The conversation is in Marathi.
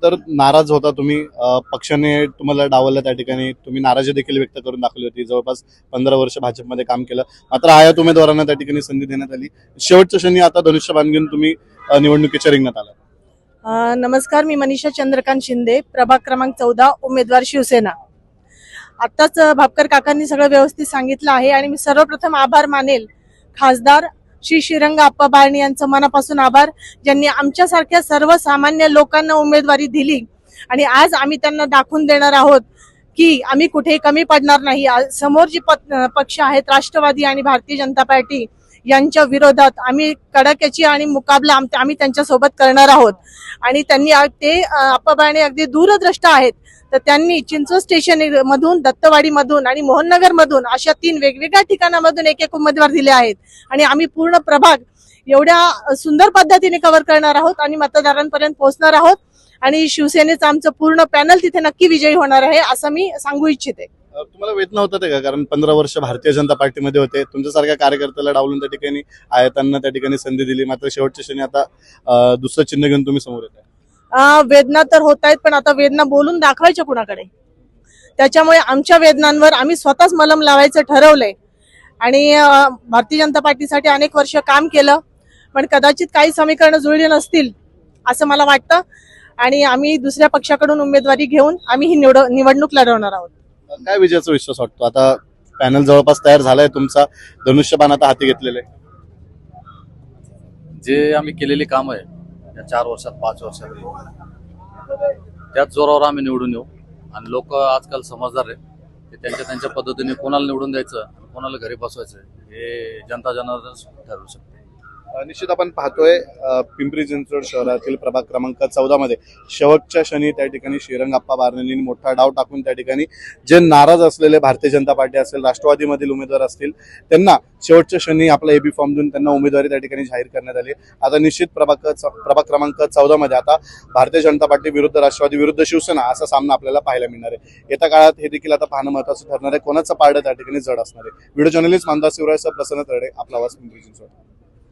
तर नाराज होता तुम्ही, पक्षाने तुम्हाला डावललं, त्या ठिकाणी तुम्ही नाराजी देखील व्यक्त करून दाखवली होती. जवळपास 15 वर्ष भाजपमध्ये काम केलं, मात्र आयात उमेदवारांना त्या ठिकाणी संधी देण्यात आली. शेवटच्या क्षणी आता धनुष्यबाण घेऊन तुम्ही निवडणुकीच्या रिंगणात आला. नमस्कार, मी मनीषा चंद्रकांत शिंदे, प्रभाग क्रमांक 14, उमेदवार शिवसेना. आताच भापकर काकांनी सगळं व्यवस्थित सांगितलं आहे आणि मी सर्वप्रथम आभार मानेल खासदार श्री श्रीरंग आप्पा बारणे यांचं मनापासून आभार, ज्यांनी आमच्यासारख्या सर्वसामान्य लोकांना उमेदवारी दिली आणि आज आम्ही त्यांना दाखवून देणार आहोत की आम्ही कुठेही कमी पडणार नाही. समोर जी पक्ष आहेत राष्ट्रवादी आणि भारतीय जनता पार्टी यांच्या विरोधात आम्ही कडक आणि मुकाबला आम्ही त्यांच्या सोबत करणार आहोत. आणि त्यांनी ते आप्पा बारणे अगदी दूरदृष्टा आहेत, तर त्यांनी चिंचवड स्टेशन मधून, दत्तवाडी मधून आणि मोहननगर मधून अशा 3 वेगवेगळ्या ठिकाणामधून एक उमेदवार दिले आहेत आणि आम्ही पूर्ण प्रभाग एवढ्या सुंदर पद्धतीने कव्हर करणार आहोत आणि मतदारांपर्यंत पोहोचणार आहोत आणि शिवसेनेचं आमचं पूर्ण पॅनल तिथे नक्की विजयी होणार आहे असं मी सांगू इच्छिते. तुम्हाला वेदना होतं ते का? कारण 15 वर्ष भारतीय जनता पार्टीमध्ये होते, तुमच्यासारख्या कार्यकर्त्याला डावलून त्या ठिकाणी आयतांना त्या ठिकाणी संधी दिली, मात्र शेवटच्या क्षणी आता दुसरं चिन्ह घेऊन तुम्ही समोर येत आहे. वेदना तर होत आहेत, पण आता वेदना बोलून दाखवायच्या कुणाकडे? त्याच्यामुळे आमच्या वेदनांवर आम्ही स्वतःच मलम लावायचं ठरवलंय आणि भारतीय जनता पार्टीसाठी अनेक वर्ष काम केलं, पण कदाचित काही समीकरणं जुळली नसतील असं मला वाटतं आणि आम्ही दुसऱ्या पक्षाकडून उमेदवारी घेऊन आम्ही ही निवडणूक लढवणार आहोत. काय विजयाचा विश्वास वाटतो? आता पॅनल जवळपास तयार झालाय, तुमचा धनुष्यबाण आता हाती घेतलेलं आहे. जे आम्ही केलेली काम आहे या 4 वर्षात 5 वर्षात त्याच जोरावर आम्ही निवडून येऊ आणि लोक आजकाल समजदार आहे की त्यांच्या पद्धतीने कोणाला निवडून द्यायचं, कोणाला घरी बसवायचं हे जनता जनार्दन ठरवू शकते. निश्चित आपण पाहतोय पिंपरी चिंचवड शहरातील प्रभाग क्रमांक 14 मध्ये शेवटच्या क्षणी त्या ठिकाणी श्रीरंग आप्पा बारणेंनी मोठा डाव टाकून त्या ठिकाणी जे नाराज असलेले भारतीय जनता पार्टी असेल, राष्ट्रवादीमधील उमेदवार असतील, त्यांना शेवटच्या क्षणी आपला एबी फॉर्म देऊन त्यांना उमेदवारी त्या ठिकाणी जाहीर करण्यात आली. आता निश्चित प्रभाग क्रमांक 14 मध्ये आता भारतीय जनता पार्टी विरुद्ध राष्ट्रवादी विरुद्ध शिवसेना असा सामना आपल्याला पाहायला मिळणार आहे. येत्या काळात हे देखील आता पाहणं महत्त्वाचं ठरणार आहे, कोणाचं पारडं त्या ठिकाणी जड असणार आहे. व्हिडिओ जर्नलिस्ट मानदास शिवरायसह प्रसन्न तरडे, आपला आवाज, पिंपरी चिंचवड.